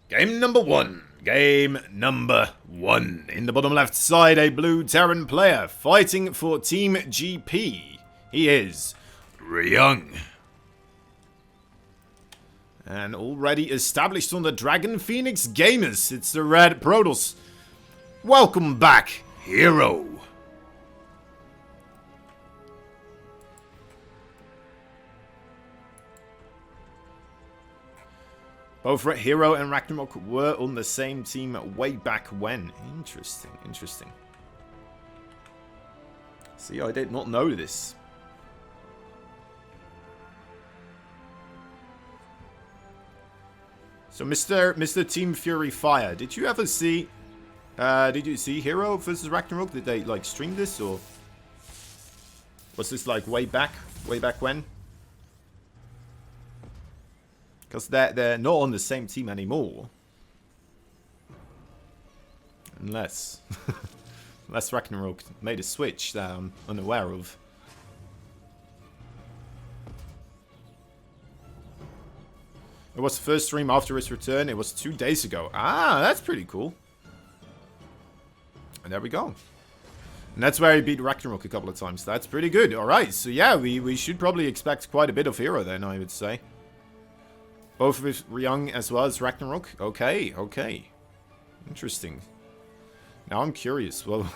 Game number one. Game number one. In the bottom left side, a blue Terran player fighting for Team GP. He is RYUNG. And already established on the Dragon Phoenix Gamers, it's the Red Protoss. Welcome back, hero. Both Hero and Ragnarok were on the same team way back when. Interesting, interesting. See, I did not know this. So, Mr. Team Fury Fire, did you ever see... did you see Hero versus Ragnarok? Did they, like, stream this, or... was this, like, way back when? Because they're not on the same team anymore. Unless... unless Ragnarok made a switch that I'm unaware of. It was the first stream after his return. It was 2 days ago. Ah, that's pretty cool. And there we go. And that's where he beat Ragnarok a couple of times. That's pretty good. Alright, so yeah, we should probably expect quite a bit of Hero then, I would say. Both with RYUNG as well as Ragnarok. Okay, okay. Interesting. Now I'm curious. Well,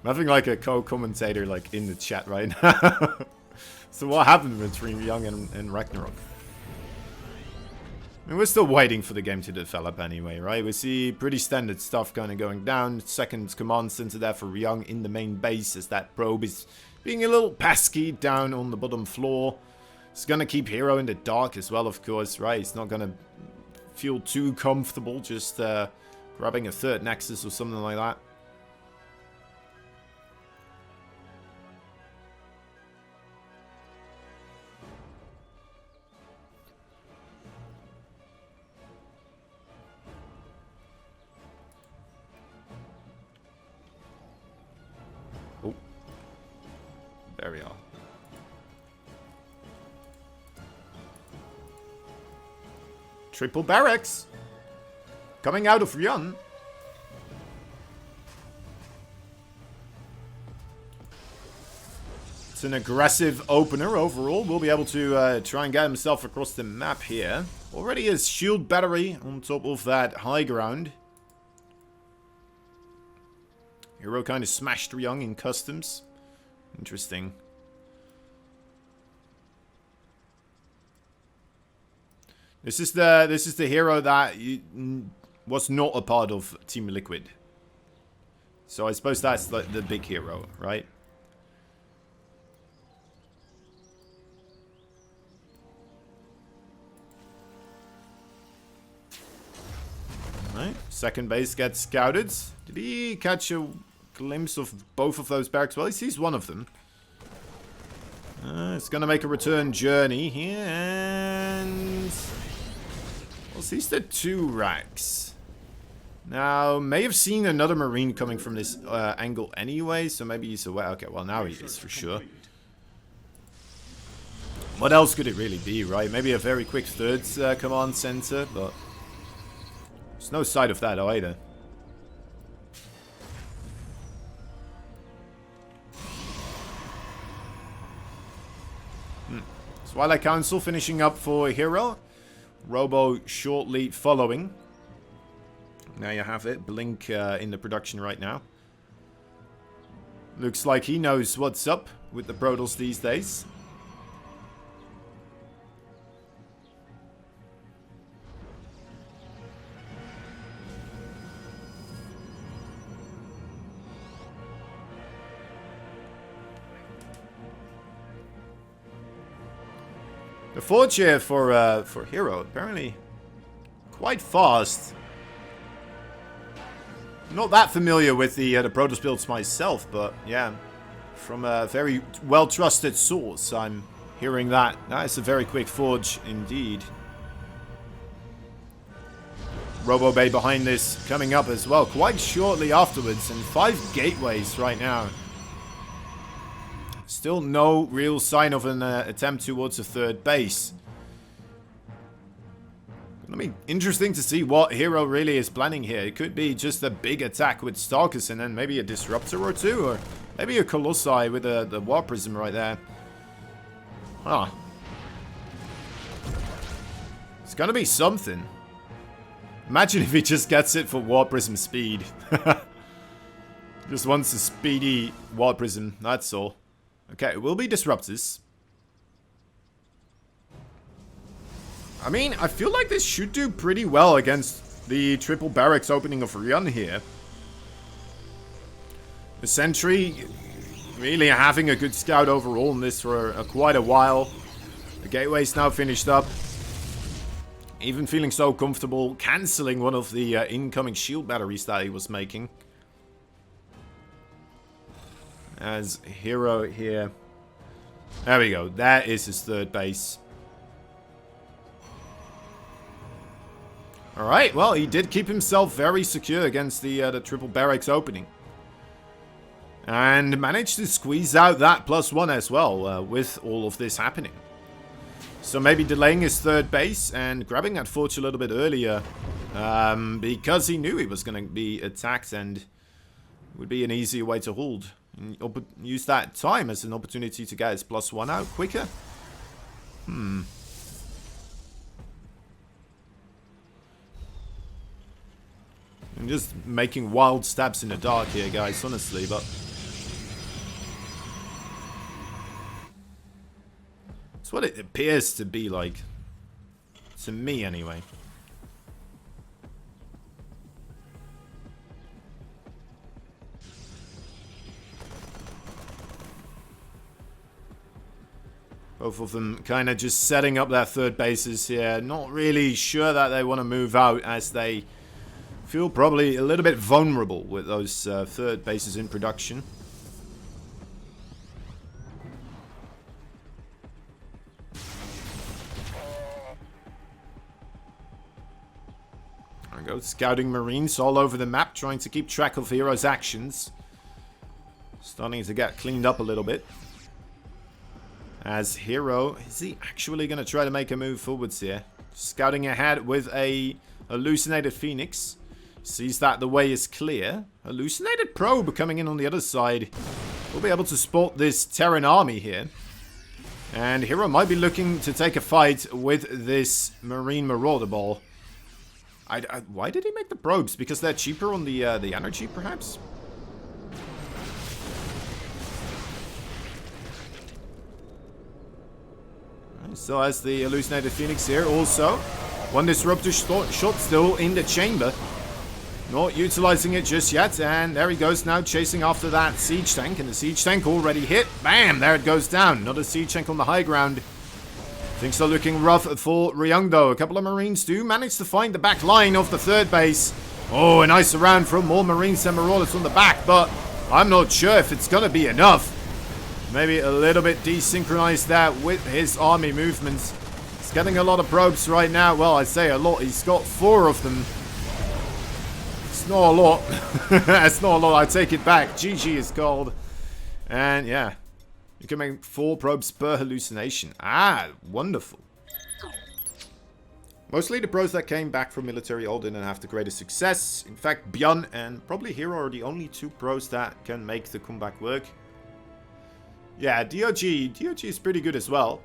nothing like a co-commentator like in the chat right now. So what happened between RYUNG and Ragnarok? I mean, we're still waiting for the game to develop anyway, right? We see pretty standard stuff kind of going down. Second command center there for RYUNG in the main base as that probe is being a little pesky down on the bottom floor. It's gonna keep Hero in the dark as well, of course, right? It's not gonna feel too comfortable just grabbing a third Nexus or something like that. Oh. There we are. Triple barracks coming out of RYUNG. It's an aggressive opener overall. We'll be able to try and get himself across the map here. Already a shield battery on top of that high ground. Hero kind of smashed RYUNG in customs. Interesting. This is the hero that was not a part of Team Liquid. So I suppose that's the big hero, right? Right. Second base gets scouted. Did he catch a glimpse of both of those barracks? Well, he sees one of them. It's gonna make a return journey here, and... well, sees the 2 racks. Now, may have seen another Marine coming from this angle anyway, so maybe he's aware. Okay, well, now he is for sure. What else could it really be, right? Maybe a very quick third command center, but there's no sight of that either. Twilight Council finishing up for Hero. Robo shortly following. Now you have it. Blink in the production right now. Looks like he knows what's up with the Protoss these days. The forge here for Hero, apparently quite fast. Not that familiar with the Protoss builds myself, but yeah, from a very well-trusted source, I'm hearing that. That's a very quick forge indeed. Robo Bay behind this coming up as well, quite shortly afterwards, and 5 gateways right now. Still no real sign of an attempt towards a third base. I mean, interesting to see what Hero really is planning here. It could be just a big attack with Stalkers and then maybe a Disruptor or two, or maybe a Colossi with the War Prism right there. Huh. It's gonna be something. Imagine if he just gets it for War Prism speed. Just wants a speedy War Prism, that's all. Okay, it will be Disruptors. I mean, I feel like this should do pretty well against the triple barracks opening of RYUNG here. The Sentry really having a good scout overall in this for quite a while. The gateway's now finished up. Even feeling so comfortable cancelling one of the incoming shield batteries that he was making. As Hero here. There we go. That is his third base. Alright, well, he did keep himself very secure against the triple barracks opening. And managed to squeeze out that +1 as well, with all of this happening. So maybe delaying his third base and grabbing that forge a little bit earlier. Because he knew he was going to be attacked and it would be an easier way to hold. And use that time as an opportunity to get his +1 out quicker. I'm just making wild stabs in the dark here, guys, honestly, but... it's what it appears to be like. To me, anyway. Both of them kind of just setting up their third bases here. Not really sure that they want to move out as they... feel probably a little bit vulnerable with those third bases in production. There we go, scouting Marines all over the map, trying to keep track of Hero's actions. Starting to get cleaned up a little bit. As Hero, is he actually going to try to make a move forwards here? Scouting ahead with a hallucinated Phoenix. Sees that the way is clear. Hallucinated Probe coming in on the other side. We'll be able to spot this Terran army here. And Hero might be looking to take a fight with this Marine Marauder Ball. Why did he make the probes? Because they're cheaper on the energy, perhaps? So as the hallucinated Phoenix here also. One disruptor shot still in the chamber. Not utilizing it just yet, and there he goes now chasing after that siege tank, and the siege tank already hit. Bam! There it goes down. Another siege tank on the high ground. Things are looking rough for RYUNG though. A couple of Marines do manage to find the back line of the third base. Oh, a nice round from more Marines and Marauders on the back, but I'm not sure if it's gonna be enough. Maybe a little bit desynchronized there with his army movements. He's getting a lot of probes right now. Well, I say a lot. He's got 4 of them. It's not a lot. It's not a lot. I take it back. GG is called. And yeah. You can make 4 probes per hallucination. Ah, wonderful. Mostly the pros that came back from military all didn't have the greatest success. In fact, Björn and probably Hero are the only 2 pros that can make the comeback work. Yeah, DOG is pretty good as well.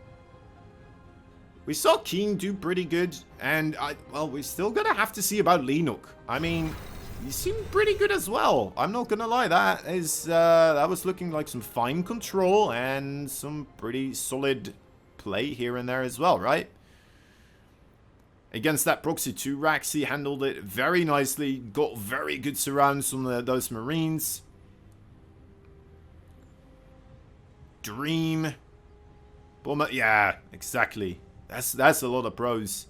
We saw Keen do pretty good, and well, we're still gonna have to see about Linux. I mean, he seemed pretty good as well. I'm not gonna lie, that was looking like some fine control and some pretty solid play here and there as well, right? Against that Proxy 2 Rax, he handled it very nicely, got very good surrounds on those Marines. Dream. Bomber, yeah, exactly. That's a lot of pros.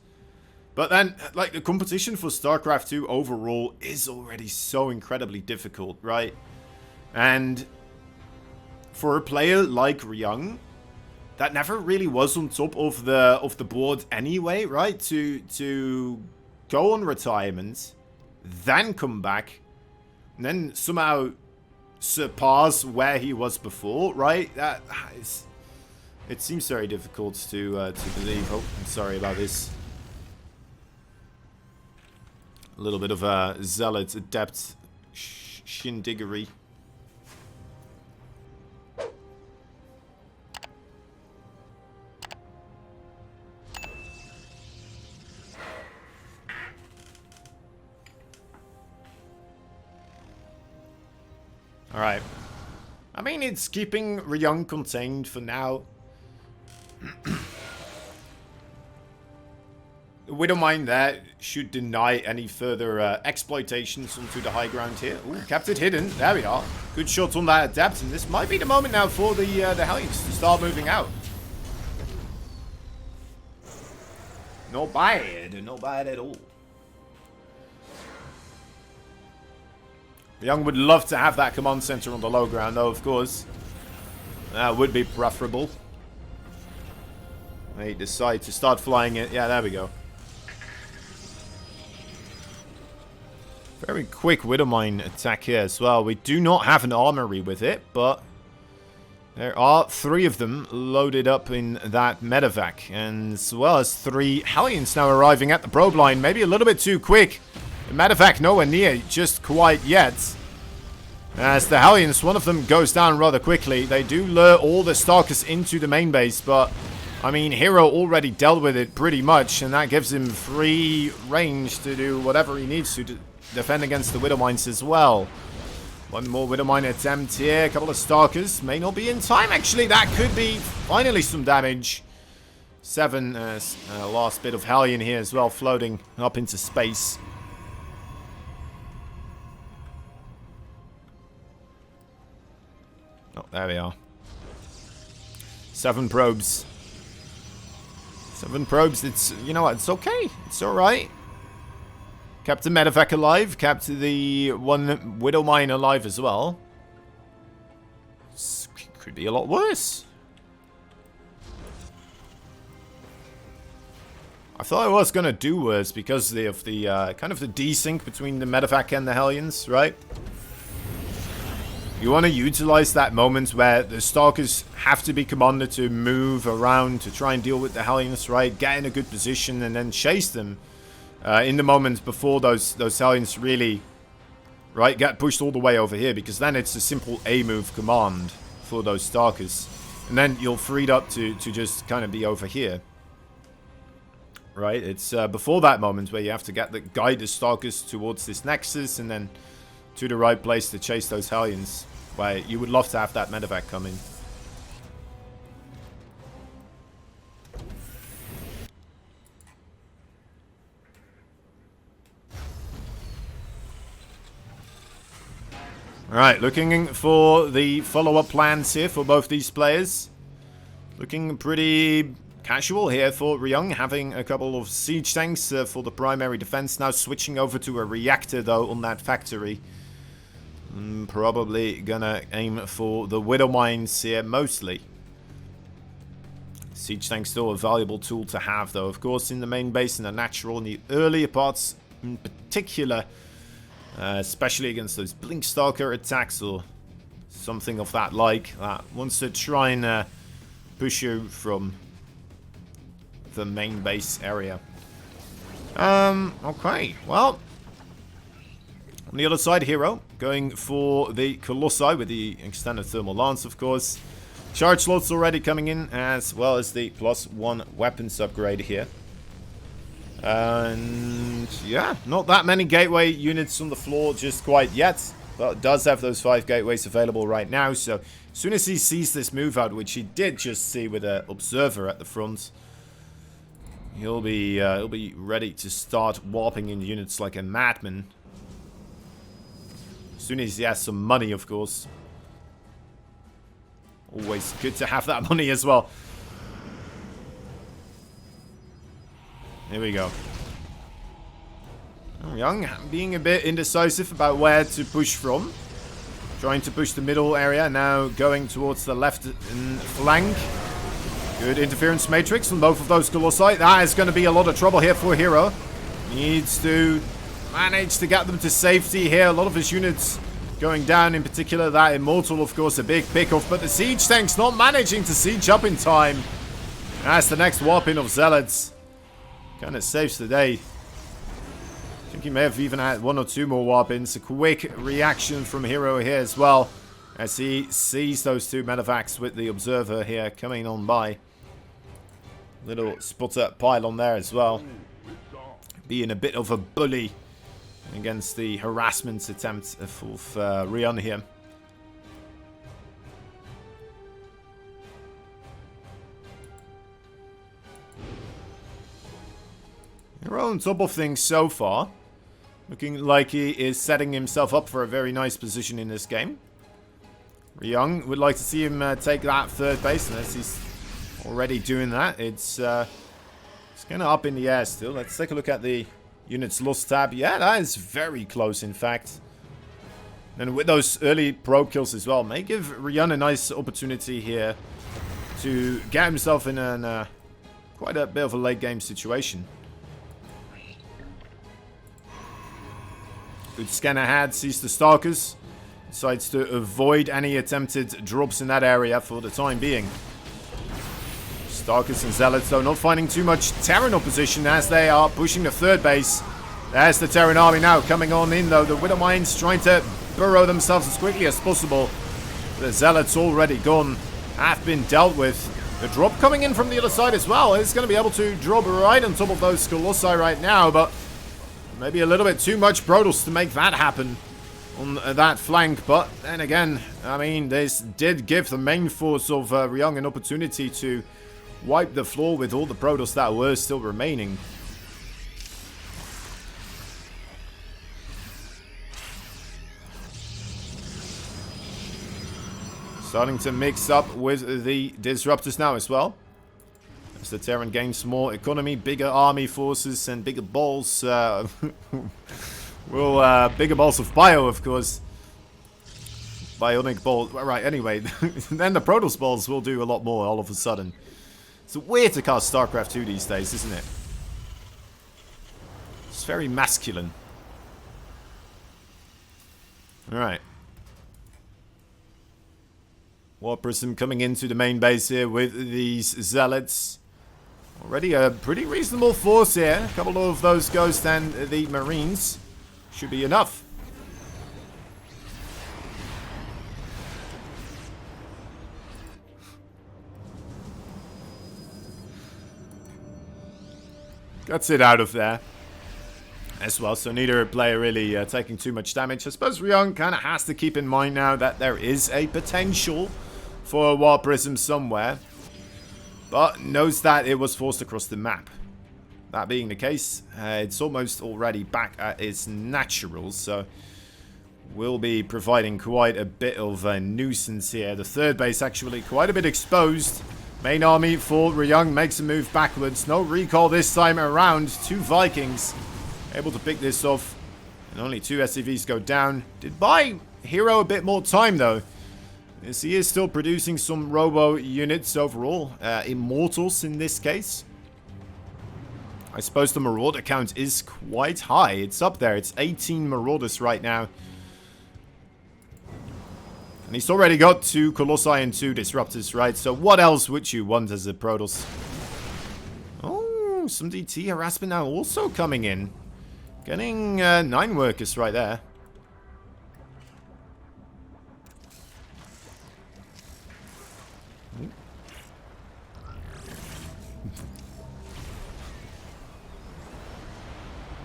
But then, like, the competition for StarCraft 2 overall is already so incredibly difficult, right? And for a player like RYUNG, that never really was on top of the board anyway, right? To go on retirement, then come back, and then somehow surpass where he was before, right? It seems very difficult to believe. Oh, I'm sorry about this. A little bit of a zealot adept shindiggery. Alright. I mean, it's keeping RYUNG contained for now. We don't mind that. Should deny any further exploitations onto the high ground here. Ooh, kept it hidden. There we are. Good shot on that adept. And this might be the moment now for the Hellions to start moving out. Not bad. Not bad at all. RYUNG would love to have that command center on the low ground, though, of course. That would be preferable. They decide to start flying it. Yeah, there we go. Very quick Widowmine attack here as well. We do not have an armory with it, but there are 3 of them loaded up in that medevac, and as well as 3 Hellions now arriving at the probe line. Maybe a little bit too quick. The medevac nowhere near just quite yet. As the Hellions, one of them goes down rather quickly. They do lure all the Stalkers into the main base, but I mean, Hero already dealt with it pretty much, and that gives him free range to do whatever he needs to defend against the Widowmines as well. One more Widowmine attempt here. A couple of Stalkers. May not be in time, actually. That could be finally some damage. 7, last bit of Hellion here as well, floating up into space. Oh, there we are. 7 probes. 7 probes. It's, you know what, it's okay. It's alright. Kept the medevac alive. Kept the one Widowmine alive as well. Could be a lot worse. I thought I was going to do worse because of the kind of the desync between the medevac and the Hellions, right? You want to utilize that moment where the Stalkers have to be commanded to move around to try and deal with the Hellions, right? Get in a good position and then chase them in the moment before those Hellions really, right, get pushed all the way over here, because then it's a simple A-move command for those Stalkers. And then you're freed up to just kind of be over here. Right? It's before that moment where you have to guide the Stalkers towards this Nexus and then to the right place to chase those Hellions. Where you would love to have that medevac come in. Alright, looking for the follow-up plans here for both these players. Looking pretty casual here for RYUNG, having a couple of siege tanks for the primary defense. Now switching over to a reactor, though, on that factory. Probably gonna aim for the Widowmines here, mostly. Siege tank still a valuable tool to have, though, of course, in the main base, in the natural, in the earlier parts in particular. Especially against those Blink Stalker attacks or something of that like. That wants to try and push you from the main base area. Okay, well. On the other side, Hero going for the Colossi with the extended thermal lance, of course. Charge slots already coming in, as well as the +1 weapons upgrade here. And yeah, not that many gateway units on the floor just quite yet. But it does have those 5 gateways available right now. So as soon as he sees this move out, which he did just see with an observer at the front, he'll be ready to start warping in units like a madman. As soon as he has some money, of course. Always good to have that money as well. Here we go. RYUNG being a bit indecisive about where to push from. Trying to push the middle area. Now going towards the left flank. Good interference matrix on both of those Colossi. That is going to be a lot of trouble here for Hero. Needs to manage to get them to safety here. A lot of his units going down, in particular that Immortal, of course, a big pick-off. But the siege tanks not managing to siege up in time. That's the next warp in of Zealots. Kind of saves the day. I think he may have even had 1 or 2 more warp ins. A quick reaction from Hero here as well, as he sees those 2 medevacs with the Observer here coming on by. Little spotter pylon there as well. Being a bit of a bully against the harassment attempt of RYUNG here. Hero on top of things so far. Looking like he is setting himself up for a very nice position in this game. RYUNG would like to see him take that 3rd base, and as he's already doing that, it's kind of up in the air still. Let's take a look at the units lost tab. Yeah, that is very close, in fact. And with those early probe kills as well, may give RYUNG a nice opportunity here to get himself in an quite a bit of a late game situation. Good scan ahead, sees the Stalkers. Decides to avoid any attempted drops in that area for the time being. Stalkers and Zealots, though, not finding too much Terran opposition as they are pushing the 3rd base. There's the Terran army now coming on in, though. The Widowmines trying to burrow themselves as quickly as possible. The Zealots already gone, have been dealt with. The drop coming in from the other side as well. It's going to be able to drop right on top of those Colossi right now, but maybe a little bit too much Protoss to make that happen on that flank. But then again, I mean, this did give the main force of RYUNG an opportunity to wipe the floor with all the Protoss that were still remaining. Starting to mix up with the Disruptors now as well. As the Terran gains more economy, bigger army forces, and bigger balls. Bigger balls of bio, of course. Bionic balls. Right, anyway. Then the Protoss balls will do a lot more all of a sudden. It's weird to cast StarCraft 2 these days, isn't it? It's very masculine. Alright. Warp Prism coming into the main base here with these Zealots. Already a pretty reasonable force here. A couple of those Ghosts and the Marines should be enough. Gets it out of there as well, so neither player really taking too much damage. I suppose RYUNG kind of has to keep in mind now that there is a potential for a Warp Prism somewhere, but knows that it was forced across the map. That being the case, it's almost already back at its natural, so will be providing quite a bit of a nuisance here. The 3rd base actually quite a bit exposed. Main army for RYUNG makes a move backwards. No recall this time around. 2 Vikings able to pick this off, and only 2 SCVs go down. Did buy Hero a bit more time though, as he is still producing some robo units overall. Immortals in this case. I suppose the Marauder count is quite high. It's up there. It's 18 Marauders right now. And he's already got 2 Colossi and 2 Disruptors, right? So what else would you want as a Protoss? Oh, some DT harassment now also coming in. Getting 9 workers right there.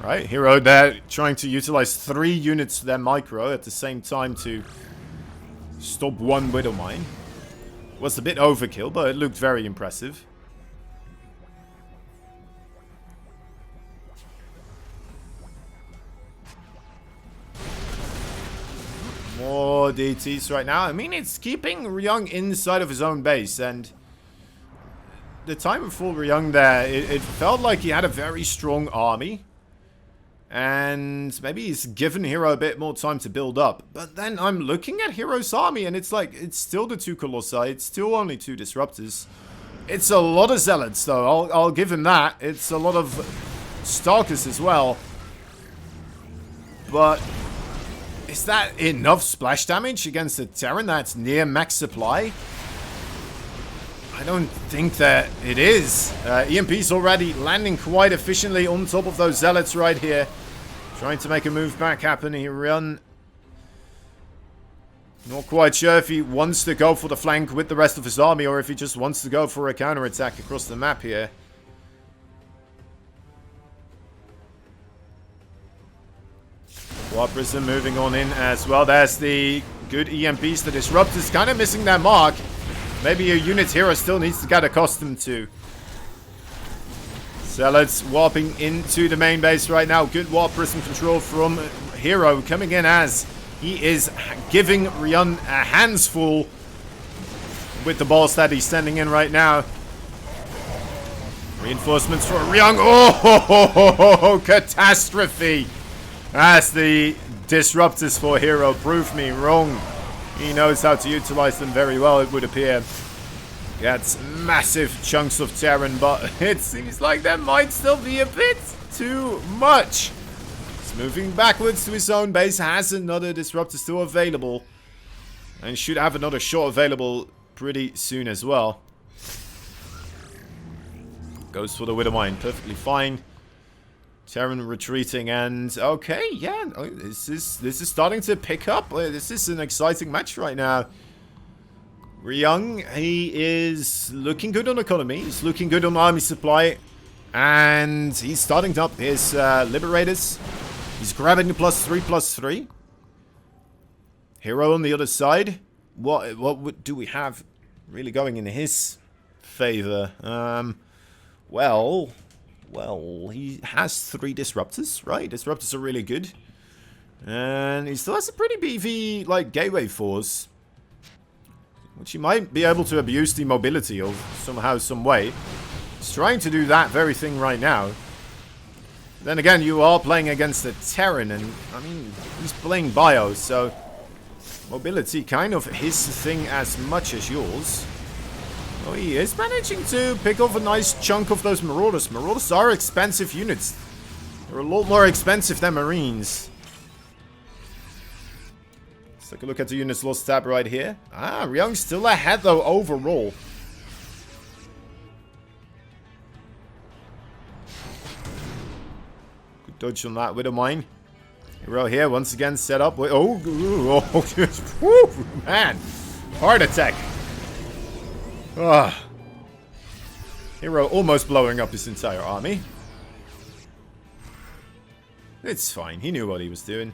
Right, Hero there trying to utilize 3 units of their micro at the same time to stop 1 Widowmine. Was a bit overkill, but it looked very impressive. More DTs right now. I mean, it's keeping RYUNG inside of his own base, and the time before RYUNG there, it felt like he had a very strong army. And maybe he's given Hero a bit more time to build up. But then I'm looking at Hero's army, and it's like, it's still the 2 Colossi. It's still only 2 Disruptors. It's a lot of Zealots, though. I'll give him that. It's a lot of Stalkers as well. But is that enough splash damage against a Terran that's near max supply? I don't think that it is. EMP's already landing quite efficiently on top of those Zealots right here. Trying to make a move back happen here, Run. Not quite sure if he wants to go for the flank with the rest of his army or if he just wants to go for a counterattack across the map here. Warprism moving on in as well. There's the good EMPs. The Disruptors kind of missing their mark. Maybe a unit hero still needs to get accustomed to. Zealots warping into the main base right now. Good Warprism control from Hero coming in as he is giving RYUNG a hands full with the balls that he's sending in right now. Reinforcements for RYUNG. Oh, catastrophe! As the Disruptors for Hero prove me wrong. He knows how to utilize them very well, it would appear. Gets massive chunks of Terran, but it seems like that might still be a bit too much. He's moving backwards to his own base, has another Disruptor still available. And should have another shot available pretty soon as well. Goes for the Widowmine, perfectly fine. Terran retreating, and okay, yeah, this is starting to pick up. This is an exciting match right now. RYUNG, he is looking good on economy, he's looking good on army supply, and he's starting up his Liberators. He's grabbing the +3/+3. Hero on the other side. What do we have really going in his favor? Well, he has 3 Disruptors, right? Disruptors are really good. And he still has a pretty beefy, like, gateway force. Which he might be able to abuse the mobility of somehow, some way. He's trying to do that very thing right now. Then again, you are playing against a Terran, and, I mean, he's playing Bio, so mobility kind of his thing as much as yours. Oh, he is managing to pick off a nice chunk of those Marauders. Marauders are expensive units. They're a lot more expensive than Marines. Let's take a look at the units lost tab right here. Ah, RYUNG's still ahead though overall. Good dodge on that Widowmine. Hero here once again set up with... Oh, whew, man. Heart attack. Ah. Hero almost blowing up his entire army. It's fine. He knew what he was doing.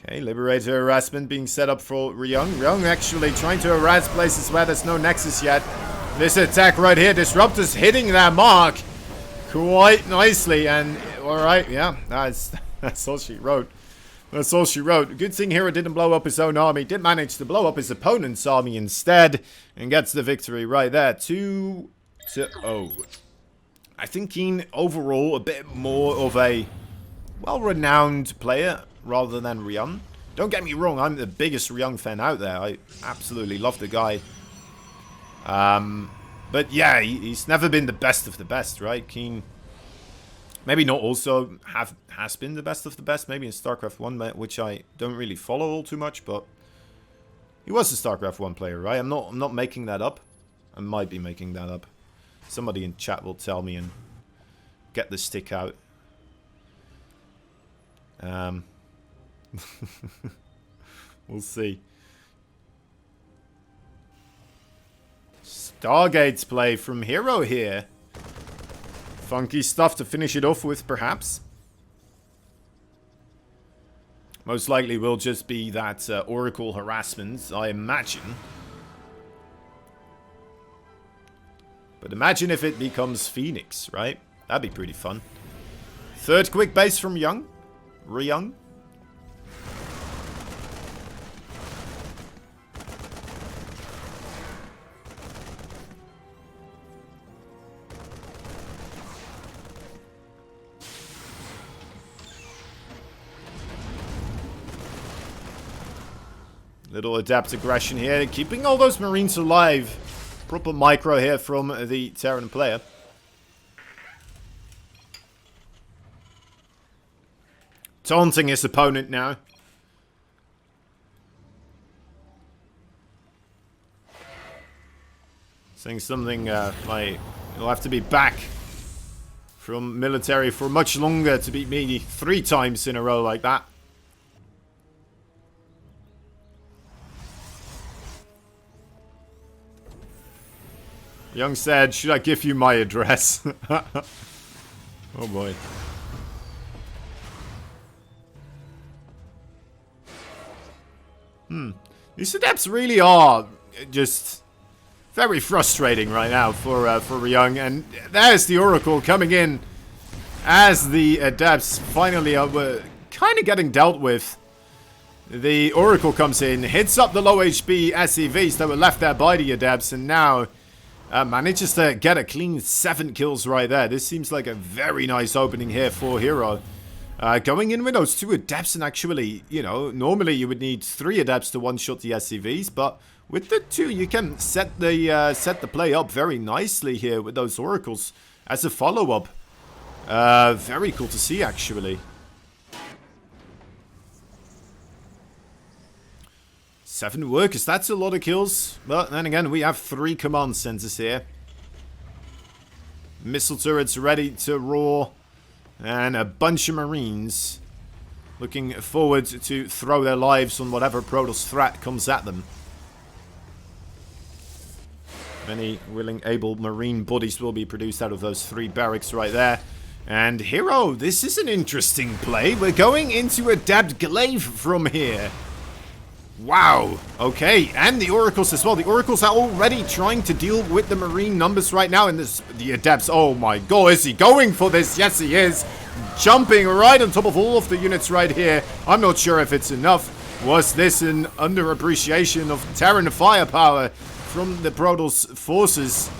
Okay, Liberator harassment being set up for RYUNG. RYUNG actually trying to harass places where there's no nexus yet. This attack right here, Disruptors hitting that mark quite nicely. And, alright, yeah, that's all she wrote. That's all she wrote. Good thing Hero didn't blow up his own army. Did manage to blow up his opponent's army instead. And gets the victory right there. 2-0. I think Keen overall a bit more of a well-renowned player rather than RYUNG. Don't get me wrong, I'm the biggest RYUNG fan out there. I absolutely love the guy. But yeah, he's never been the best of the best, right? Keen... Maybe not also has been the best of the best. Maybe in StarCraft 1, which I don't really follow all too much, but he was a StarCraft 1 player, right? I'm not making that up. I might be making that up. Somebody in chat will tell me and get the stick out. We'll see. Stargates play from Hero here. Funky stuff to finish it off with, perhaps. Most likely will just be that Oracle harassment, I imagine. But imagine if it becomes Phoenix, right? That'd be pretty fun. Third quick base from RYUNG. Little adapt aggression here, keeping all those Marines alive. Proper micro here from the Terran player. Taunting his opponent now. Saying something like, you'll have to be back from military for much longer to beat me 3 times in a row like that. Young said, should I give you my address? Oh boy. These adepts really are just very frustrating right now for RYUNG. And there's the Oracle coming in as the adepts finally are kind of getting dealt with. The Oracle comes in, hits up the low HP SCVs that were left there by the adepts, and now manages to get a clean 7 kills right there. This seems like a very nice opening here for Hero. Going in with those 2 adepts, and actually, you know, normally you would need 3 adepts to one-shot the SCVs, but with the 2, you can set the play up very nicely here with those Oracles as a follow-up. Very cool to see, actually. 7 workers, that's a lot of kills. But then again, we have 3 command centers here. Missile turrets ready to roar. And a bunch of Marines looking forward to throw their lives on whatever Protoss threat comes at them. Many willing, able Marine bodies will be produced out of those 3 barracks right there. And Hero, this is an interesting play. We're going into Adept Glaive from here. Wow, okay, and the Oracles as well. The Oracles are already trying to deal with the Marine numbers right now, and the Adepts, oh my god, is he going for this? Yes, he is. Jumping right on top of all of the units right here. I'm not sure if it's enough. Was this an underappreciation of Terran firepower from the Protoss forces?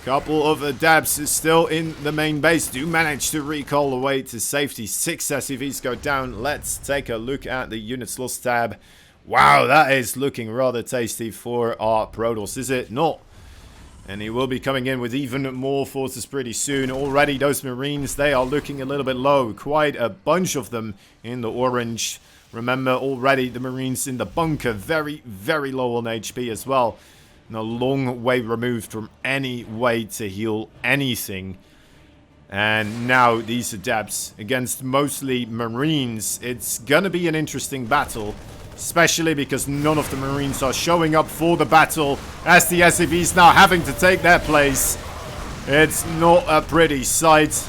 Couple of Adepts is still in the main base. Do manage to recall away to safety. 6 SCVs go down. Let's take a look at the units lost tab. Wow, that is looking rather tasty for our Protoss, is it not? And he will be coming in with even more forces pretty soon. Already those Marines, they are looking a little bit low. Quite a bunch of them in the orange. Remember, already the Marines in the bunker, very, very low on HP as well. And a long way removed from any way to heal anything. And now these Adepts against mostly Marines. It's gonna be an interesting battle. Especially because none of the Marines are showing up for the battle. As the SCVs now having to take their place. It's not a pretty sight.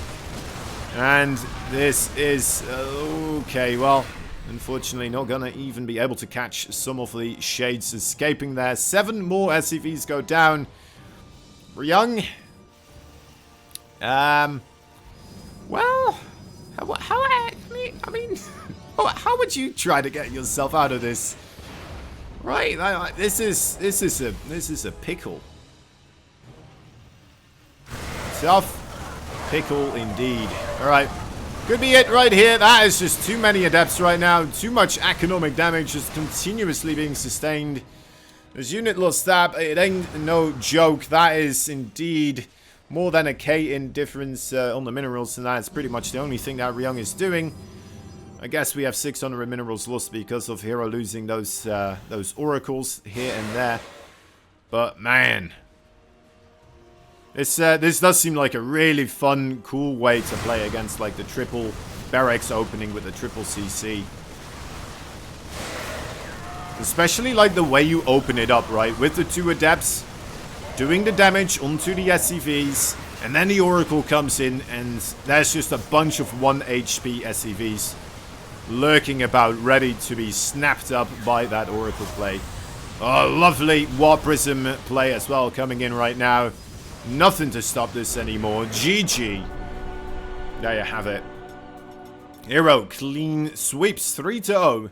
And this is... okay, well... unfortunately, not gonna even be able to catch some of the shades escaping there. 7 more SCVs go down. RYUNG. Well, how would you try to get yourself out of this? Right, this is a pickle. Tough pickle indeed. All right. Could be it right here. That is just too many Adepts right now. Too much economic damage just continuously being sustained. This unit lost stab. It ain't no joke. That is indeed more than a K in difference on the minerals. And that's pretty much the only thing that RYUNG is doing. I guess we have 600 minerals lost because of Hero losing those oracles here and there. But man... This does seem like a really fun, cool way to play against like the triple barracks opening with the triple CC. Especially like the way you open it up, right? With the 2 Adepts doing the damage onto the SCVs, and then the Oracle comes in and there's just a bunch of 1 HP SCVs lurking about, ready to be snapped up by that Oracle play. Oh, lovely War Prism play as well coming in right now. Nothing to stop this anymore. GG. There you have it. Hero clean sweeps 3-0.